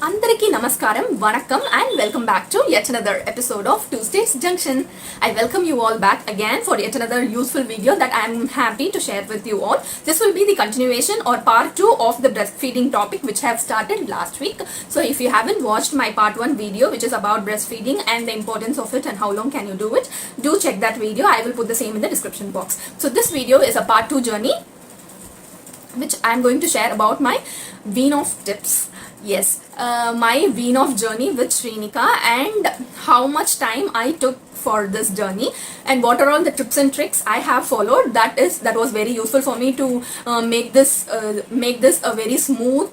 Andariki Namaskaram, Vanakkam, and welcome back to yet another episode of Two States Junction. I welcome you all back again for yet another useful video that I am happy to share with you all. This will be the continuation or part 2 of the breastfeeding topic which I have started last week. So if you haven't watched my part 1 video which is about breastfeeding and the importance of it and how long can you do it, do check that video. I will put the same in the description box. So this video is a part 2 journey which I am going to share about my wean off tips. Yes, my wean off journey with Srinika and how much time I took for this journey and what are all the tips and tricks I have followed. That was very useful for me to make this a very smooth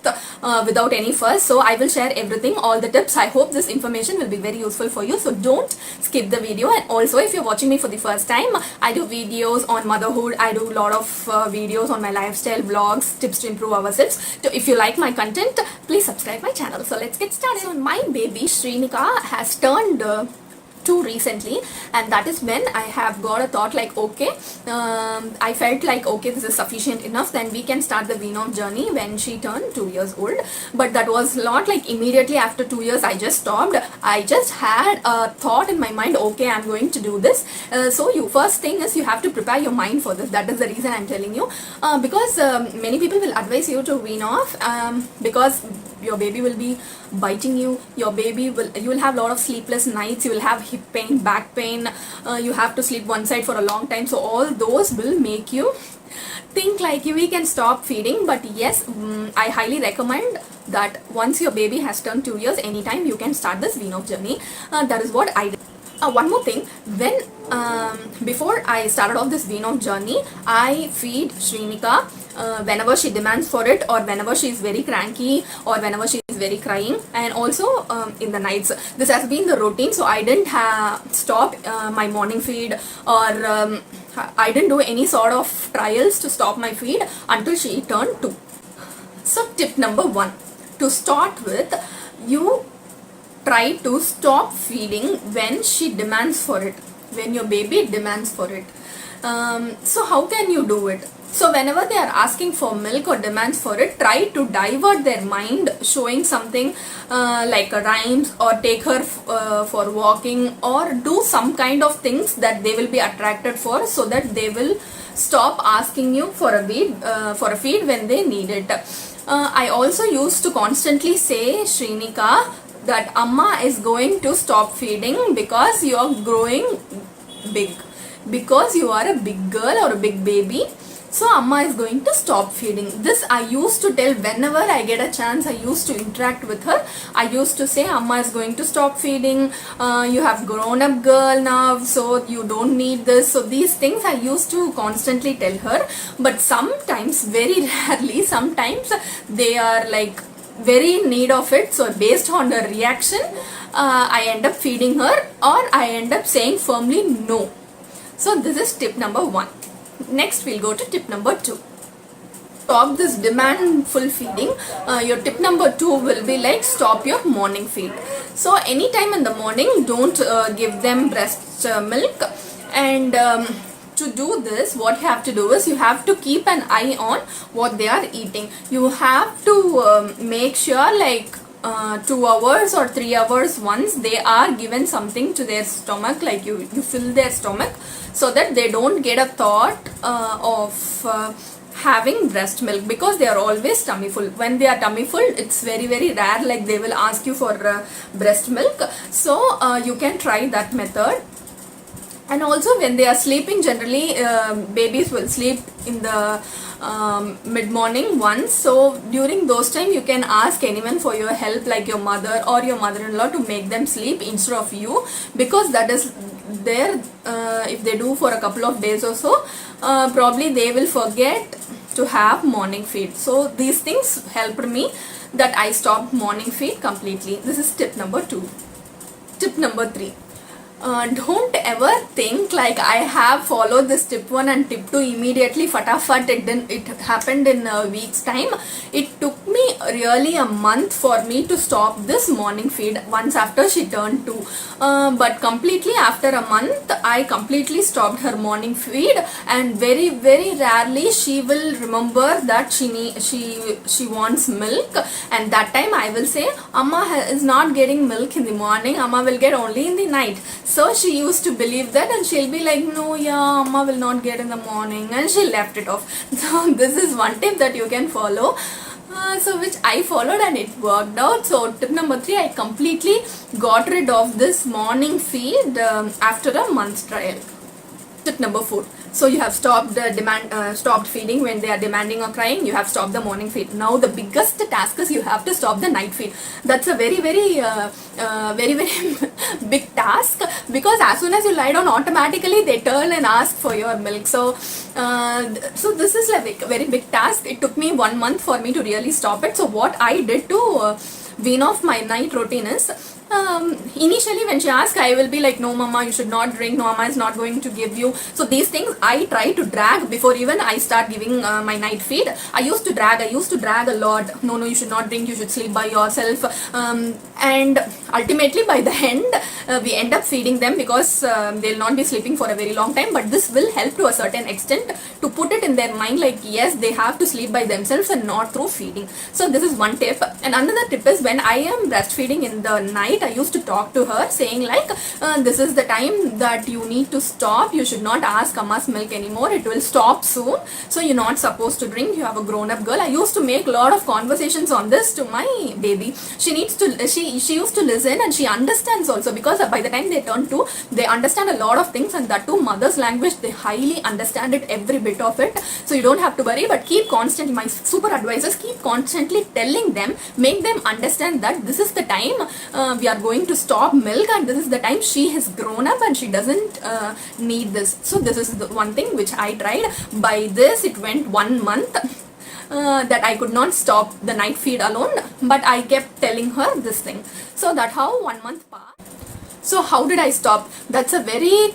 without any fuss. So I will share everything, all the tips. I hope this information will be very useful for you, so don't skip the video. And also, if you're watching me for the first time, I do videos on motherhood. I do a lot of videos on my lifestyle vlogs, tips to improve ourselves. So if you like my content, please subscribe my channel. So let's get started. So my baby Srinika has turned 2 recently, and that is when I have got a thought like, okay, I felt like, okay, this is sufficient enough, then we can start the wean off journey when she turned 2 years old. But that was not like immediately after 2 years I just stopped. I just had a thought in my mind, okay, I'm going to do this. So first thing is you have to prepare your mind for this. That is the reason I'm telling you, because many people will advise you to wean off because your baby will be biting you, you will have a lot of sleepless nights, you will have hip pain, back pain, you have to sleep one side for a long time. So all those will make you think like we can stop feeding. But yes, I highly recommend that once your baby has turned 2 years, anytime you can start this wean off journey. That is what I did. One more thing, when before I started off this wean off journey, I feed Srinika whenever she demands for it, or whenever she is very cranky, or whenever she is very crying, and also in the nights. This has been the routine, so I didn't stop my morning feed, or I didn't do any sort of trials to stop my feed until she turned 2. So tip number 1, to start with, you try to stop feeding when she demands for it, when your baby demands for it. So how can you do it? So whenever they are asking for milk or demands for it, try to divert their mind, showing something like a rhymes, or take her for walking, or do some kind of things that they will be attracted for, so that they will stop asking you for a feed when they need it. I also used to constantly say, Srinika, that Amma is going to stop feeding because you are growing big, because you are a big girl or a big baby, so Amma is going to stop feeding. This I used to tell whenever I get a chance. I used to interact with her. I used to say, Amma is going to stop feeding, you have grown up girl now, so you don't need this. So these things I used to constantly tell her. But sometimes, very rarely, sometimes they are like very in need of it, so based on her reaction, I end up feeding her, or I end up saying firmly no. So this is tip number 1. Next we'll go to tip number 2. Stop this demandful feeding. Your tip number 2 will be like, stop your morning feed. So anytime in the morning, don't give them breast milk. And to do this, what you have to do is you have to keep an eye on what they are eating. You have to make sure like 2 hours or 3 hours once they are given something to their stomach, like you fill their stomach, so that they don't get a thought of having breast milk, because they are always tummy full. When they are tummy full, it's very rare like they will ask you for breast milk. So you can try that method. And also when they are sleeping, generally babies will sleep in the mid-morning once. So during those time, you can ask anyone for your help, like your mother or your mother-in-law, to make them sleep instead of you, because that is there. If they do for a couple of days or so, probably they will forget to have morning feed. So these things helped me that I stopped morning feed completely. This is tip number 2. Tip number 3. don't ever think like I have followed this tip 1 and tip 2 immediately fatafat. It happened in a week's time. It took me really a month for me to stop this morning feed once after she turned 2, but completely after a month I completely stopped her morning feed, and very rarely she will remember that she wants milk, and that time I will say amma is not getting milk in the morning, amma will get only in the night. So she used to believe that, and she'll be like, no, yeah, amma will not get in the morning, and she left it off. So this is one tip that you can follow. So which I followed and it worked out. So tip number 3, I completely got rid of this morning feed after a month's trial. Tip number 4. So you have stopped stopped feeding when they are demanding or crying. You have stopped the morning feed. Now the biggest task is you have to stop the night feed. That's a very big task, because as soon as you lie down, automatically they turn and ask for your milk. So this is like a very big task. It took me 1 month for me to really stop it. So what I did to wean off my night routine is, initially when she asked, I will be like, no mama, you should not drink, no mama is not going to give you. So these things I try to drag before even I start giving my night feed. I used to drag a lot. No, you should not drink, you should sleep by yourself, and ultimately by the end we end up feeding them, because they'll not be sleeping for a very long time. But this will help to a certain extent to put it in their mind like, yes, they have to sleep by themselves and not through feeding. So this is one tip. And another tip is, when I am breastfeeding in the night, I used to talk to her saying like, this is the time that you need to stop. You should not ask amma's milk anymore. It will stop soon. So you're not supposed to drink. You have a grown-up girl. I used to make a lot of conversations on this to my baby. She used to listen, and she understands also, because by the time they turn 2, they understand a lot of things, and that too mother's language, they highly understand it, every bit of it. So you don't have to worry, but keep constantly, my super advisors, keep constantly telling them, make them understand that this is the time we are going to stop milk, and this is the time she has grown up and she doesn't need this. So this is the one thing which I tried. By this it went 1 month that I could not stop the night feed alone, but I kept telling her this thing. So that's how 1 month passed. So how did I stop? That's a very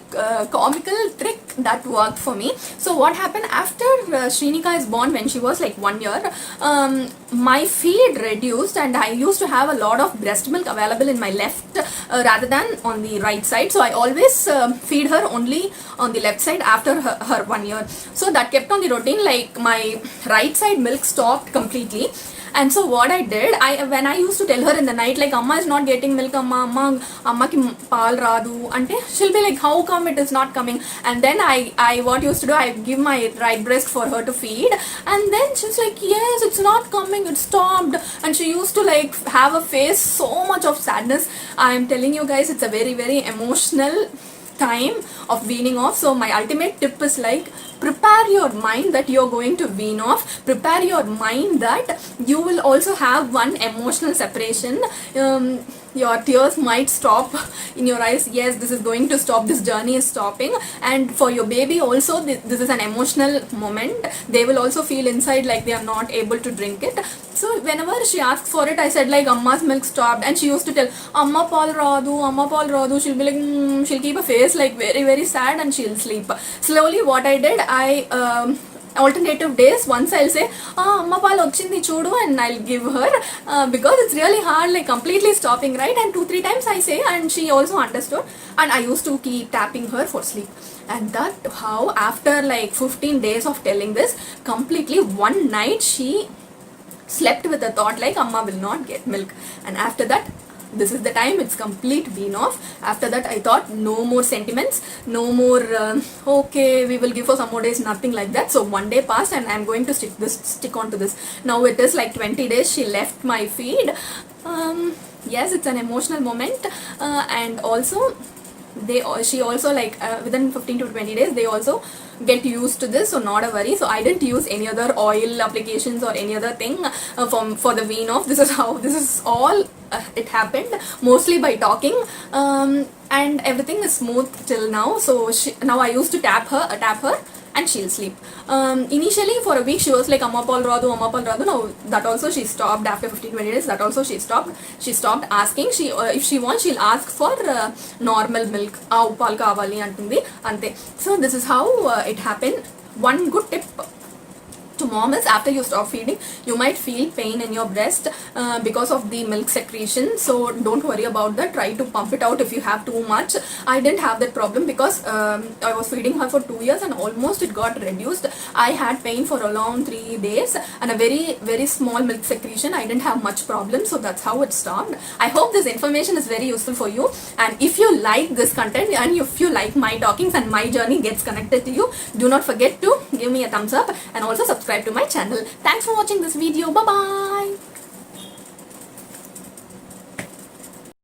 comical trick that worked for me. So what happened after Shrinika is born, when she was like 1 year, my feed reduced, and I used to have a lot of breast milk available in my left rather than on the right side. So I always feed her only on the left side after her 1 year. So that kept on the routine, like my right side milk stopped completely. And so what I did, when I used to tell her in the night like, amma is not getting milk, amma ki paal radu, ante she'll be like, how come it is not coming? And then I what used to do, I give my right breast for her to feed, and then she's like, yes, it's not coming, it stopped. And she used to like have a face so much of sadness. I'm telling you guys, it's a very emotional time of weaning off. So my ultimate tip is like, prepare your mind that you're going to wean off. Prepare your mind that you will also have one emotional separation. Your tears might stop in your eyes. Yes, this is going to stop. This journey is stopping. And for your baby also, this is an emotional moment. They will also feel inside like they are not able to drink it. So whenever she asks for it, I said like, amma's milk stopped, and she used to tell, amma paal radu. She'll be like, she'll keep a face like very sad, and she'll sleep. Slowly what I did, I alternative days, once I'll say, amma paal ochindi chudu, and I'll give her, because it's really hard like completely stopping, right? And 2-3 times I say, and she also understood, and I used to keep tapping her for sleep. And that how after like 15 days of telling this, completely one night she slept with the thought like, amma will not get milk. And after that, this is the time it's complete wean off. After that I thought, no more sentiments, no more okay, we will give for some more days, nothing like that. So 1 day passed, and I'm going to stick on to this. Now it is like 20 days she left my feed. Yes, it's an emotional moment, and also she also like within 15 to 20 days they also get used to this, so not a worry. So I didn't use any other oil applications or any other thing for the wean off. This is all it happened, mostly by talking, and everything is smooth till now. So now I used to tap her, and she'll sleep. Initially for a week she was like amma paal radu, amma paal radu. Now that also she stopped after 15-20 days. That also she stopped asking. She if she wants, she'll ask for normal milk. Aavu paal kavali antundi ante. So this is how it happened. One good tip to mom is, after you stop feeding you might feel pain in your breast because of the milk secretion. So don't worry about that. Try to pump it out if you have too much. I didn't have that problem because I was feeding her for 2 years and almost it got reduced. I had pain for around 3 days and a very small milk secretion. I didn't have much problem, so that's how it stopped. I hope this information is very useful for you, and if you like this content and if you like my talkings and my journey gets connected to you, do not forget to give me a thumbs up and also subscribe to my channel. Thanks for watching this video. Bye bye.